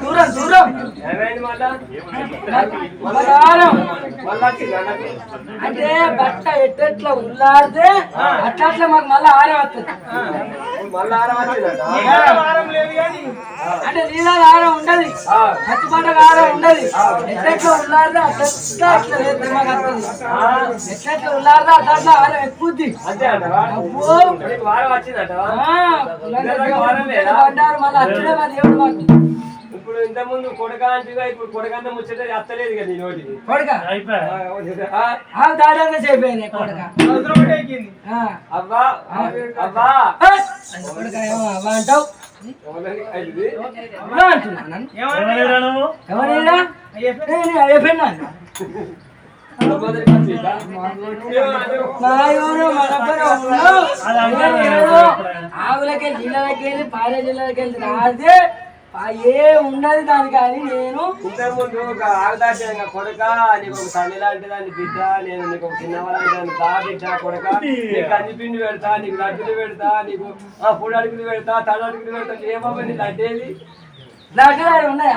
దూరం దూరం అంటే బట్ట ఎట్లా ఉల్లాడితే అట్లా మాకు మళ్ళీ ఆరం వస్తుంది అంటే నీళ్ళ ఆరం ఉండదు పచ్చి పంటకు ఆరం ఉండదు ఎట్లా ఉల్లాడితే అట్లా అట్లా లేదు మాకు వస్తుంది ఎట్లా ఉల్లాడితే అట్లా ఆరం ఎక్కుద్ది పడ్డారు మళ్ళీ వచ్చిన మా దేవుడు మాకు ఇప్పుడు ఇంత ముందు కొడక అంటుగా ఇప్పుడు కొడకంత ముచ్చట అత్తలేదు కదా నోటికి కొడక దాదాగా చెప్పాను కొడక అవ్వా అవ్వా కొడక ఏమో అవ్వా అంటావు ఆవులకి నీళ్ళకి పారే నీళ్ళకి రాదే ఏ ఉన్నది దాని కానీ నేను ఇంతకుముందు ఒక ఆగదాశంగా కొడక నీకు ఒక తల్లి లాంటి దాన్ని బిడ్డ నేను నీకు ఒక చిన్నవాళ్ళ దాన్ని దా బిడ్డ కొడక నీకు అన్ని పిండి పెడతా నీకు లడ్డులు పెడతా నీకు పొడి అడుగులు పెడతా తడి అడుగులు పెడతా ఏమో నీకు లడ్డేది లడ్డులు ఉన్నాయి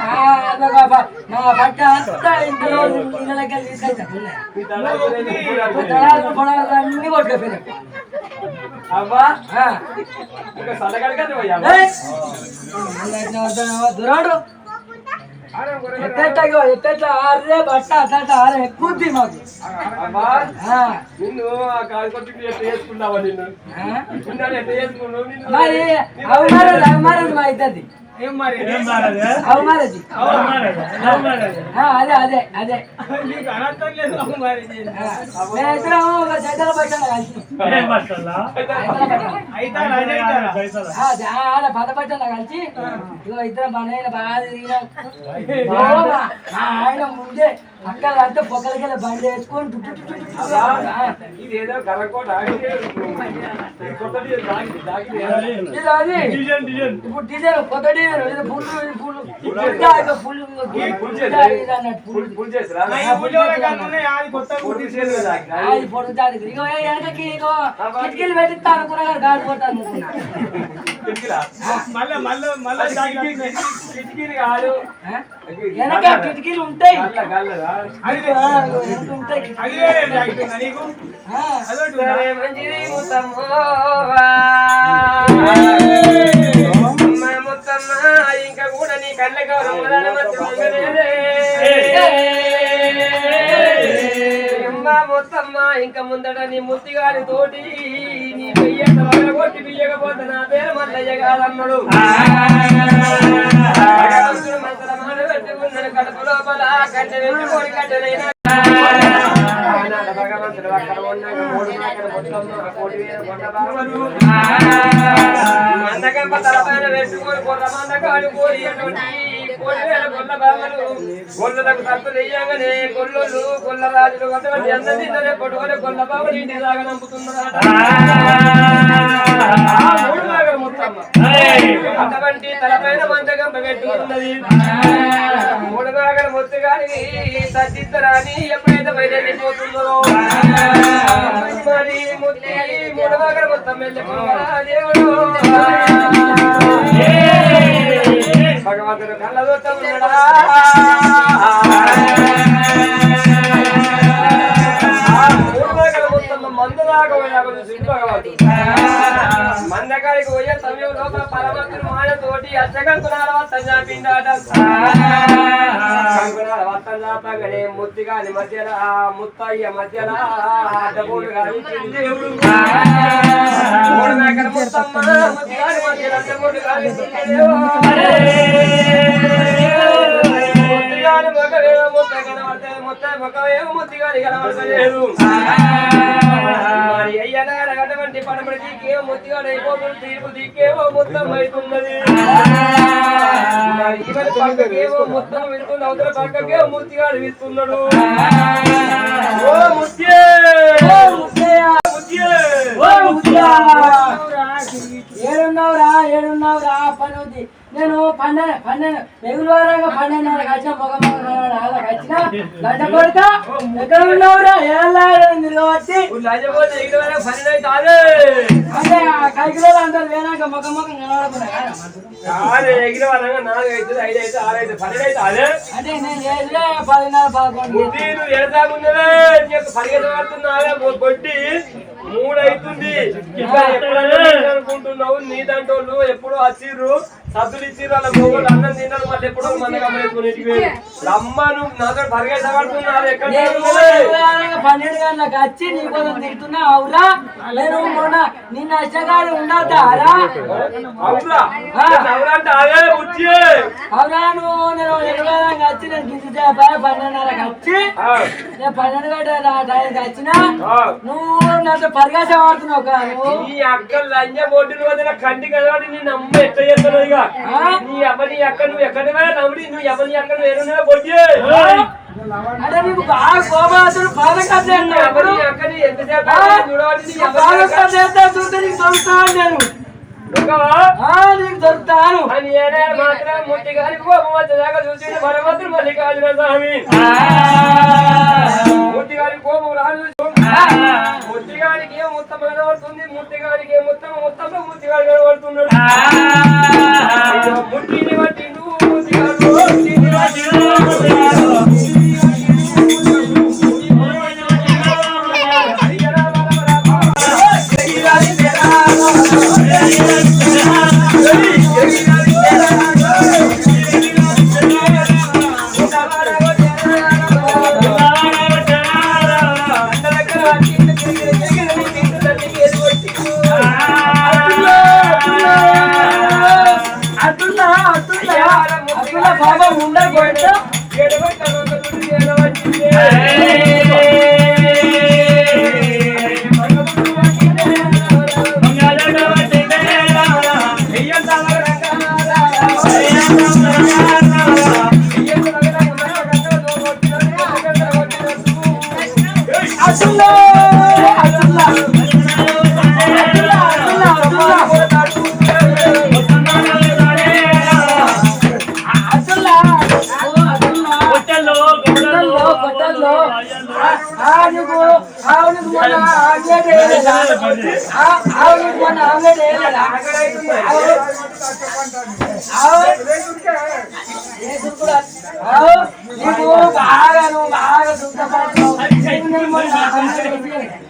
మా బట్ట అంతా ఇంట్లో నీళ్ళకి తీసుకెళ్తాను అన్ని కొట్టుకపోయినా అవ్వా సలగడగా దురాడు ఎట్లా ఆరే బట్ట అట్లా ఆరే ఎక్కుద్ది మాకు నిన్ను కాలుకొట్టి ఎట్లా వేసుకున్నావా నిన్ను మరి అవమారదు మా ఇద్దరిది అవమారది అదే అదే అదే ఇద్దరం చైతన్య పద పట్టణంలో కలిసి ఇద్దరం పనైన బాగా ఆయన ముందే అక్కడ అంటే పొక్కలకెళ్ళి బండి వేసుకొని ఇదేదో కరకోట ఇప్పుడు డిజైన్ కొత్త డిజైన్ కిటికీలు పెట్టిస్తాను అనుకున్నా కాడిపోతాను వెనక కిటికీలు ఉంటాయి ఇంకా కూడా నీ కళ్ళగా మొత్తమ్మ ఇంకా ముందట నీ ముత్తిగారి తోటి నీ బియ్య కొట్టి బియ్యకపోతే నా పేరు మల్లయ్య కాదన్నాడు పెట్టుకున్నాడు కడుపు లోపల కట్టె పెట్టుకొని కట్టెలైనా భగవంతుడు అక్కడ మందకంప తలపైన పెట్టుకొని కొల్ల మందకాడు కోరి అటువంటి కొల్ల బామలు కొల్లకు తప్పులు వేయగానే కొల్లు కొల్ల రాజులు అటువంటి అందరి పట్టుకొని కొల్ల బామలు ఇంటి దాకా నంపుతున్నారట అటువంటి తలపైన మందకంప పెట్టుకున్నది మూడు భాగం మొత్తం కానీ తగ్గిద్దరాని ఎప్పుడైతే బయట వెళ్ళిపోతుందో మరి ముత్తి మూడు భాగం మొత్తం దేవుడు భగవంతుడు కళ్ళదొత్త ఉన్నాడా మందకాడికి పోయే సమయం లోపల పరమత్తుడు మాయతోటి అచ్చగంకునాల వత్తం చాపిండాట కంకునాల వత్తం చాపగానే ముత్తిగాని మధ్యన ముత్తయ్య మధ్యన అడ్డపూడు గాని దేవుడు మూడు మేకల ముత్తమ్మ ముత్తిగాని మధ్యన అడ్డపూడు గాని ముత్తిగాని మొగవేమో ముత్త కనబడతాయి మొగవేమో ముత్తిగాని కనబడతలేదు మరి అయ్యనార అటువంటి పడబడి దిక్కేమో ముత్తిగాడు అయిపోతుంది తీర్పు దిక్కేమో మొత్తం అవుతున్నది మరి ఇవరి పక్కకేమో మొత్తం విడుతుంది అవతల పక్కకేమో ముత్తిగాడు విస్తున్నాడు ఓ ముత్తే నేను 12 రెగ్యులర్గా 12:30 వచ్చిన వచ్చిన గంట కొడక ఎక్కడ ఉన్నావురా నిలబట్టి అంటే కైకిలో అందరు వేనాక ముఖం ముఖం కనబడకుండా అంటే నేను 10:11 కొట్టి 3 అవుతుంది అనుకుంటున్నావు నీ దాంట్లో ఎప్పుడు వచ్చిర్రు సద్దులు ఇచ్చిర్రు వాళ్ళ మొగోళ్ళు అన్నం తిన్నారు మళ్ళీ ఎప్పుడో మన గమనించుకుని రమ్మను నాతో పరిగెత్తబడుతున్నారు ఎక్కడ 12 గంటలకు వచ్చి నీ కోసం తిరుగుతున్నా అవురా నేను మొన్న నిన్న వచ్చగాడి ఉండద్దారా అవురా అవురంటే అదే వచ్చి అవురా నువ్వు నేను 20 వచ్చి నేను గిద్ది 12:30 వచ్చి నేను 12 గంటల టైంకి వచ్చినా నువ్వు నాతో పరిగెత్త వాడుతున్నావు కాదు నీ అక్క లంజ బొడ్డులు వదిన కంటి కదవాడి నీ నమ్మ ఎట్ట చేస్తాను ఇక నీ అమ్మని అక్క నువ్వు ఎక్కడ నమ్ముడి నువ్వు ఎవరి అక్క వేరునే బొడ్డి అంటే నీకు బాగా కోపాసులు బాధకం అక్కని ఎంతసేపు చూస్తే నీకు దొరుకుతాను నేను నీకు దొరుకుతాను అని మాత్రం ముట్టి గారికి కోపం వచ్చేదాకా చూసి మనమాత్రం మల్లికార్జున స్వామి ముట్టి గారికి కోపం రాదు ముట్టి గారికి ఏం మొత్తం కనబడుతుంది ముట్టి గారికి ఏం మొత్తం ముట్టి గారికి కనబడుతున్నాడు ముట్టిని బట్టి నువ్వు ముట్టి బాబా ఉండకపోతే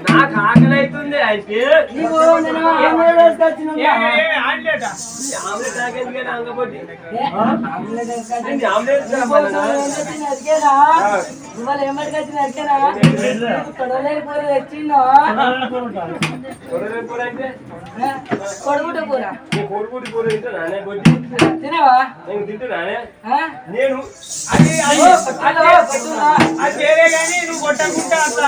నాకు ఆకలి అవుతుంది అయితే ఆమ్లెట్ ఇవాళ ఏమడికి వచ్చిన అడికేనా కొడవలేని కూర తెచ్చిందో కొడుగుట కూర కోడిగుడ్డు కూర తినవా తింటున్నానే నేను నువ్వు కొట్టకుంటా అట్లా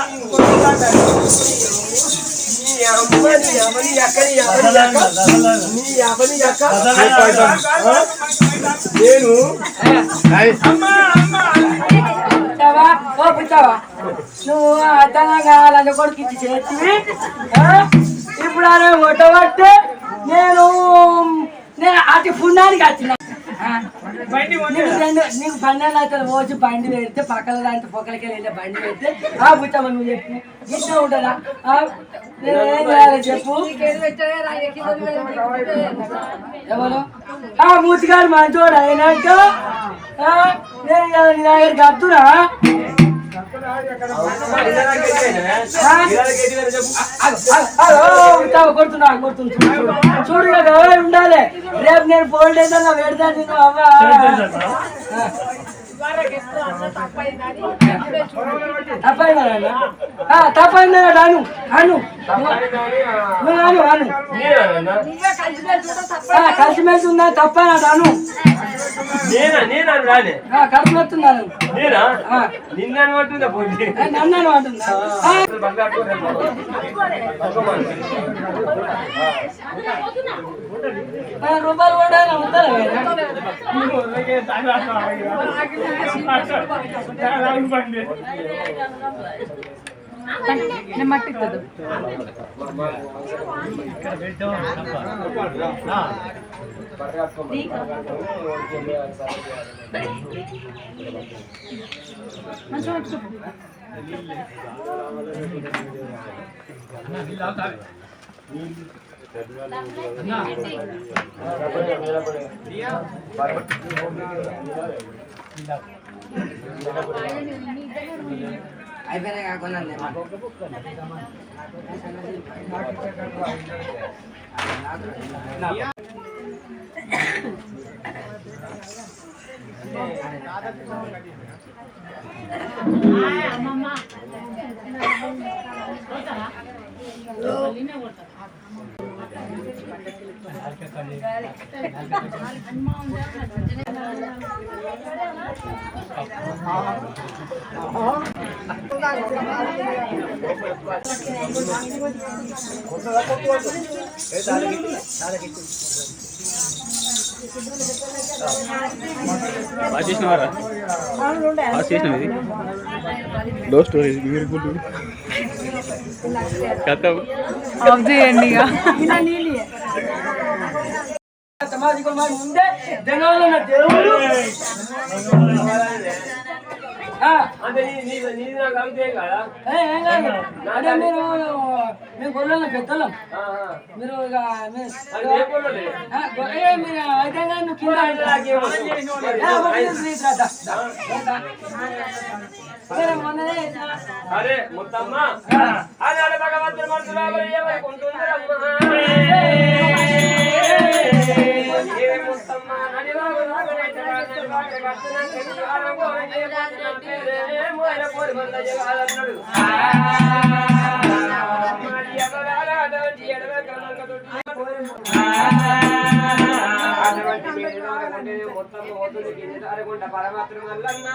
నేను నువ్వు అర్థంగా కావాలని కొడుకు ఇచ్చి చేతివి ఇప్పుడు అనే కొట్టబట్టే నేను అటు పుణ్యానికి వచ్చిన నీకు 12 అయితే రోజు బండి పెడితే పక్కల దాంట్లో పొక్కలకి వెళ్ళే బండి పెడితే ఆ బుచ్చమ్మ నువ్వు చెప్పు ఇట్లా ఉంటుందా నేనేం చేయాలి చెప్పు ఎవరు మూతిగాడు మంచోడు అయినాక నేను నీ దగ్గరికి వస్తున్నా కొడుతున్నా చూడు ఎవరు ఉండాలి రేపు నేను 4 days అలా పెడతాను నేను అవ్వ తప్పైందన్నాడు అను అను అను అను కలిసిమెలిసి ఉందా తప్పన్నాడు అను కలిసి వస్తున్నాను నన్ను అంటుందా రూపాయలు కూడా ఉంటారా నేను మట్టి ఇస్తుంది మంచిగా అయిపోయినా కాకుండా లో స్టోరీ చేయండి సమాజిక ముందే జనాలు దేవుడు అంటే నీది నాకు అంతే కదా ఏం కాదు అదే మేము గొర్రెల పెద్దలం మీరు మీరు అయితే నువ్వు కింద అరే మొత్తమ్మ అదే భగవంతుడు మనసులో మొత్తమ్మ మొత్తం పోతుంది కింద పరమాత్మ వల్లన్నా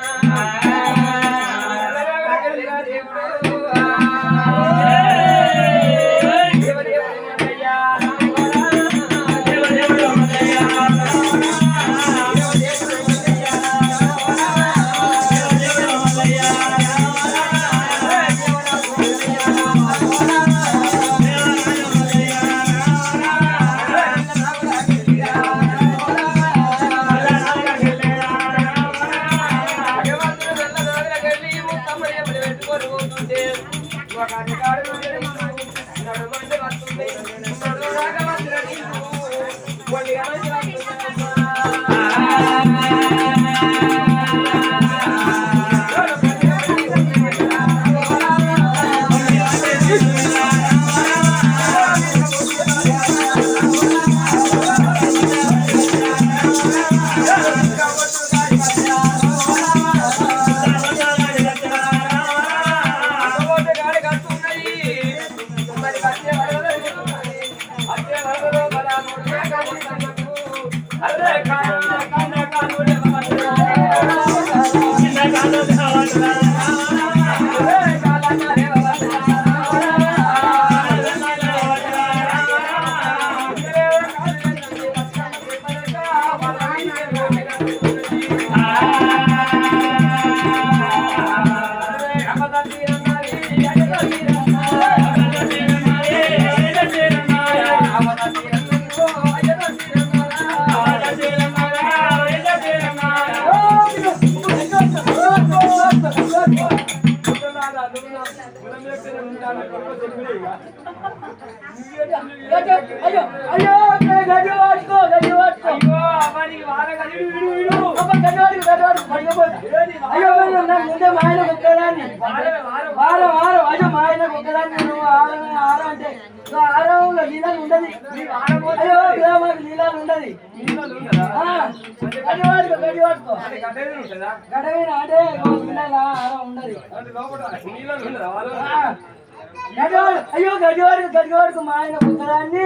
అయ్యో గడివాడుకు మా ఆయన పుస్తకాన్ని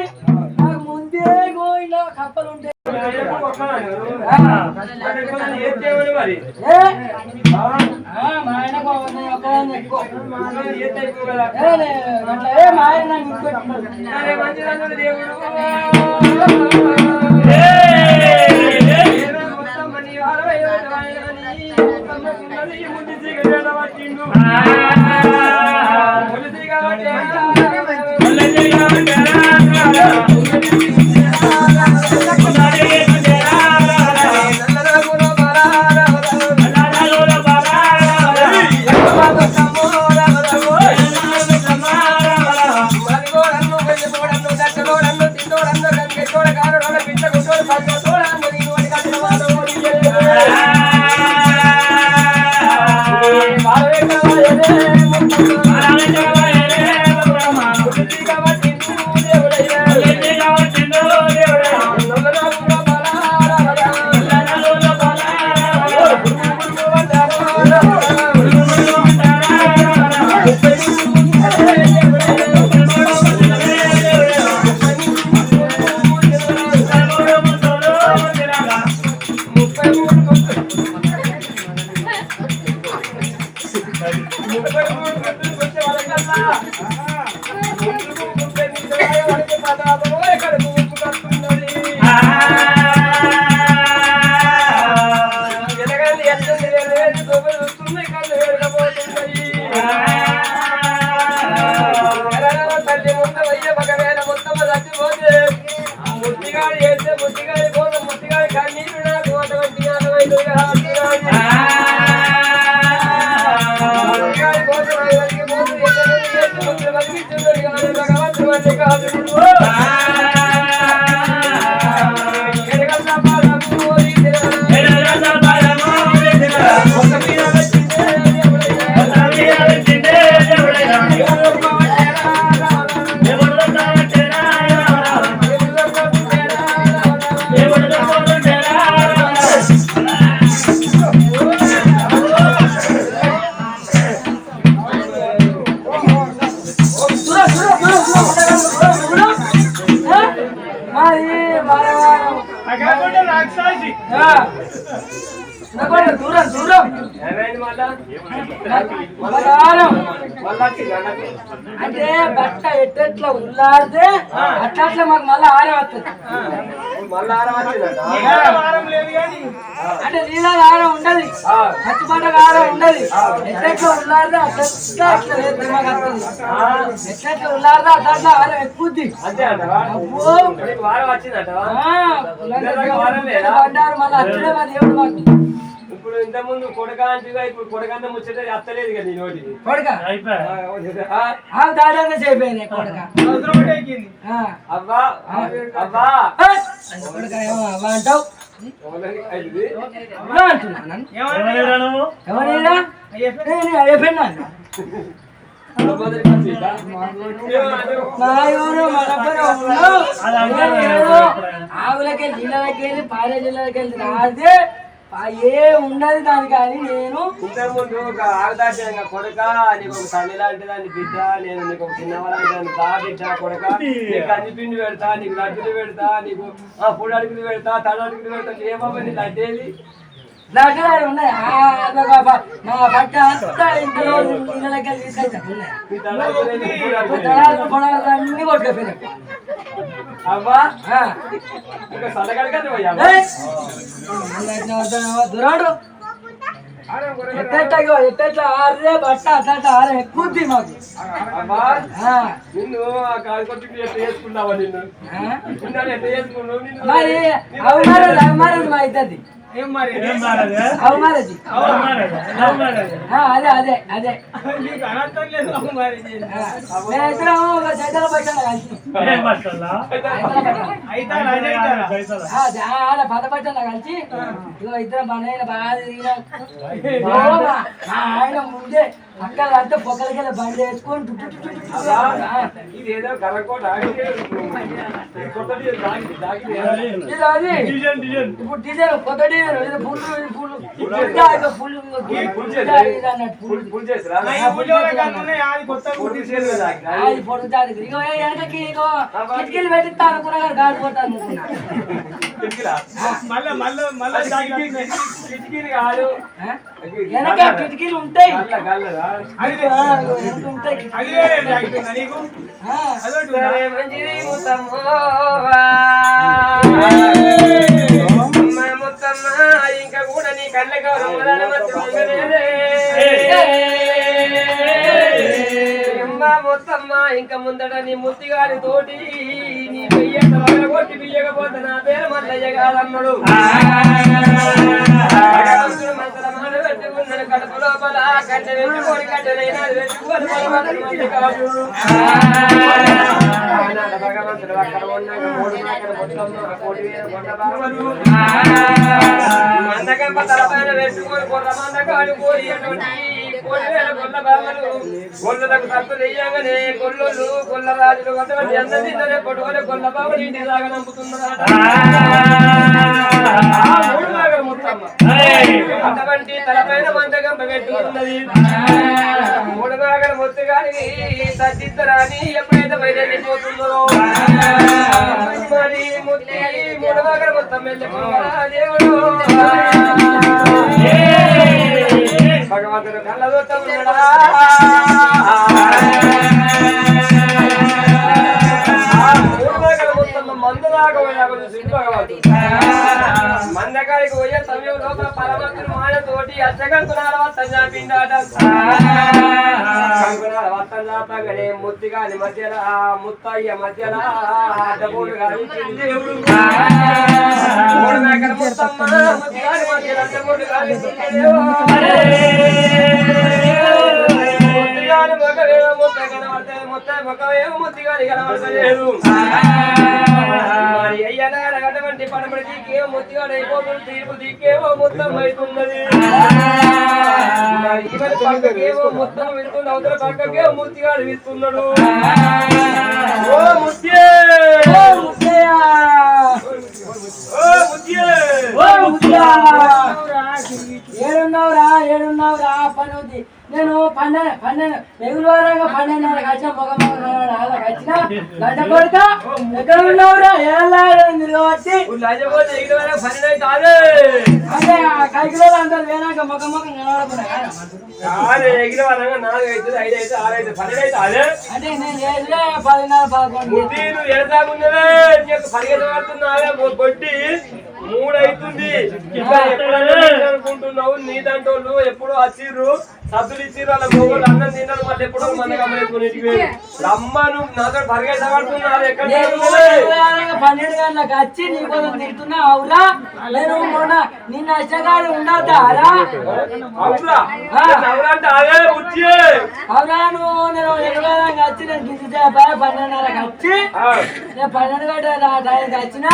నాకు ముందే గోయిన కప్పలు ఉంటాయి మా ఆయనకు ఒకదాన్ని ఎక్కువ మా ఆయన దేవుడు వచ్చింది. దూరం దూరం ఏమైంది మళ్ళా మగారం. మళ్ళా వచ్చింది అన్నట్టు. అంటే బట్ట ఎట్టెట్లా ఉల్లాడితే అట్లా మాకు మళ్ళీ ఆరే వస్తుంది. మళ్ళా ఆరం వచ్చిందట. నీకు వారం లేదు కానీ అంటే నీళ్ళ ఆరం ఉండదు, పచ్చిపంట ఆరం ఉండదు. ఎట్లెట్లా ఉల్లాడితే అట్లా అట్లా వేస్తే మాకు వస్తుంది. ఎట్లెట్లా ఉల్లాడితే అట్లా ఆరం ఎక్కుద్ది. అంతే అంటవా? అబ్బో నీకు వారం వచ్చిందటవా? బండారు మళ్ళీ అట్లే మా దేవుడు మాకు. ఇప్పుడు ఇంత ముందు కొడక అంటుగా ఇప్పుడు కొడకంత ముచ్చట అత్తలేదు కదా నీ నోటికి. కొడక ఆ? ఆవు దాడంగా చేయిపోయినాయి కొడక. అవసరం ఒకటే ఎక్కింది. అవ్వా అవ్వా కొడక ఏమో అవ్వ అంటావు, ఎవరికి అయింది? అవ్వ అంటున్నా నన్ను. ఏమన్నా ఎవరైనా అయిపోయినా మొదటి వచ్చిందా? మా ఎవరు మనబ్బరు ఆవులకి నీళ్ళకి వెళ్ళి పారే నీళ్ళకి వెళ్ళి రాదే ఏ ఉండదు దాని. కానీ నేను ఇంతకు ముందు ఒక ఆగదాట కొడక నీకు ఒక తల్లి లాంటి దాన్ని బిడ్డ, నేను నీకు ఒక చిన్నవాళ్ళ దాన్ని దా బిడ్డ కొడక, నీకు అన్ని పిండి పెడతా, నీకు లడ్డులు పెడతా, నీకు పొడి అడుగులు పెడతా, తడ అడుగులు పెడతా. ఏమో నీ లడ్డేది లడ్డూలు ఉన్నాయి. మా పట్ట అంతా ఇంట్లో నీళ్ళకి వెళ్ళి తీసుకెళ్తా ఉన్నాయి. నీ తడ అడుగులు పొడాలు అన్ని కొట్టుకుపోయినాయి. అవ్వా ఇంకా సల్లగడగదు పోయా దురాడు ఎట్లా ఆరే బట్ట అట్లా ఆరే ఎక్కుద్ది మాకు. అవ్వా నిన్ను కాలు కొట్టి ఎట్లా చేసుకున్నావా? నిన్ను ఎట్లా చేసుకున్నావు? నిన్ను మరి అవమారది మా ఇద్దరిది. ఏం మరి అవమారది అదే అదే అదే నీకు అనర్థం లేదు. మరి మేమిద్దరం ఒక చైతన్య పట్టాను కలిసి ఆడ పద పట్టాను కలిసి ఇగో ఇద్దరం పనైన బాగా తిరిగినాం. ఆయన ముందే అక్కడ అంటే పొక్కలకెళ్ళి బండి వేసుకొని ఇదేదో కలకోట ఇప్పుడు డిజైన్ కొత్త డిజైన్ ఇది ఫుల్ చేసిరా అది పొడుగుతాడు. ఇగో వెనకకి ఇగో కిటికీలు పెట్టిస్తాను అనుకున్నా కానీ గాడిపోతాను అనుకున్నా. కిటికీలు కాదు వెనక కిటికీలు ఉంటాయి. ఇంకా కూడా నీ కళ్ళకి మొత్తమ్మ ఇంకా ముందట నీ ముత్తిగారి తోటి నీ బియ్యంత కొట్టి బియ్యకపోతే నా పేరు మల్లయ్య కాదన్నాడు. పెట్టుకున్నాడు కడుపు లోపల కట్టె పెట్టుకొని కట్టెలైనా పెట్టుకొని మంది కాదు. భగవంతుడు అక్కడ ఉన్నాక మందకంప తలపైన పెట్టుకొని కొర్ర మందకాడు కోరి అటువంటి కోడివేల కొల్ల బామలు కొల్లులకు తప్పులు వేయగానే కొల్లు కొల్ల రాజులు కొంతమంది అందరినీ పొట్టుకొని కొల్ల బామలు ఇంటి దాకా నంపుతున్నారు. అటువంటి తలపైన మందకంప పెట్టుకున్నది. మూడు నాగల మొత్తం కానీ తగ్గిద్దరాని ఎప్పుడైతే బయట వెళ్ళిపోతుందో మరి ముత్తి మూడు నాగల మొత్తం వెళ్ళిపోవాలా దేవుడు. భగవంతుడు కళ్ళదొట్టం మందులాగా భగవంతుడు మందకాడికి పోయే సమయం లోపల పరమత్తుడు మాయతోటి అచ్చగంకునాల వత్తం చాపిండాట. కంకునాల వత్తం చాపగానే ముత్తిగాని మధ్యలో ముత్తయ్య మధ్యలో అడ్డపూలు గాలించింది దేవుడు. మూడు మేకల ముత్తమ్మ ముత్తిగాని మధ్యలో అడ్డపూలు గాలించింది దేవుడు. ముత్తిగాని మొగవేమో ముత్త కనబడతాయి, ముత్త మొగవేమో ముత్తిగాని కనబడతలేదు. మరి అయ్యనాడగటువంటి పడమడి దిక్కేమో ముత్తిగాడు అయిపోతుంది, తీర్పు దిక్కేమో మొత్తం అవుతున్నది. మరి ఇవరి పక్కకేమో మొత్తం విడుతుంది, అవతల పక్కకేమో ముత్తిగాడు విస్తున్నాడు. ఓ ముత్యే ఏడున్నావురా పని నేను 12 12 రెగ్యులర్గా 12:30 వచ్చిన మొగ వచ్చిన గడ్డ కొడతా ఎక్కడ ఉన్నావురా కాబట్టి లేకపోతే ఎగిరి వరకు పని కాదు అంటే కైకిలో అందరు వేనాక ముఖం ముఖం కనబడకుండా కాదు ఎగిరి వరంగా 4 అవుతుంది 5 అవుతుంది 6 అవుతుంది 12 అవుతుంది అదే అంటే నేను ఏదిలే 10:30 బుద్ధి నువ్వు ఎడతాగున్నదే నీకు పరిగెత్తబడుతున్నావే కొట్టి 3 అవుతుంది ఇంకా ఎప్పుడైనా అనుకుంటున్నావు నీ దాంట్లో ఎప్పుడు వచ్చిర్రు సద్దులు ఇచ్చిర్రు వాళ్ళ మొగలు అన్నం తిన్నారు మళ్ళీ ఎప్పుడు మన గమనించుకునేటివి అమ్మ నువ్వు నాతో పరిగెత్తబడుతున్నావు ఎక్కడ 12 గంటలకు వచ్చి నీ కోసం తింటున్నా అవురా నేను మొన్న నిన్న అచ్చగాడు ఉండవుతారా అవురా అవురంటే అదే బుద్ధి అవురా నువ్వు నేను 2 వచ్చి నేను గిద్ది 12:30కి వచ్చి నేను 12 గంటల టైంకి వచ్చినా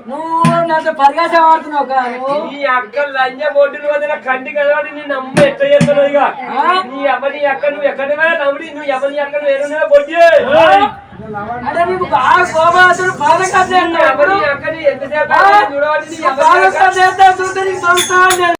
నువ్వు నాతో పరిగెత్తం ఆడుతున్నావు కదా నువ్వు నీ అక్క లంజ బొడ్డులు వదిన కంటి కదవాడి నీ నమ్మ ఎట్లా చేస్తున్నావు ఇక నీ ఎవరి అక్క నువ్వు ఎక్కడమే నమ్ముడి నువ్వు ఎవరి అక్క నువ్వు ఏరున్నా బొడ్డి అంటే నీకు బాగా కోపాసులు బాధ కట్టేస్తాడు ఎవరి అక్కని ఎంతసేపు చూడవాలి నీ ఎవరి అక్క చూస్తే నీకు సంస్థ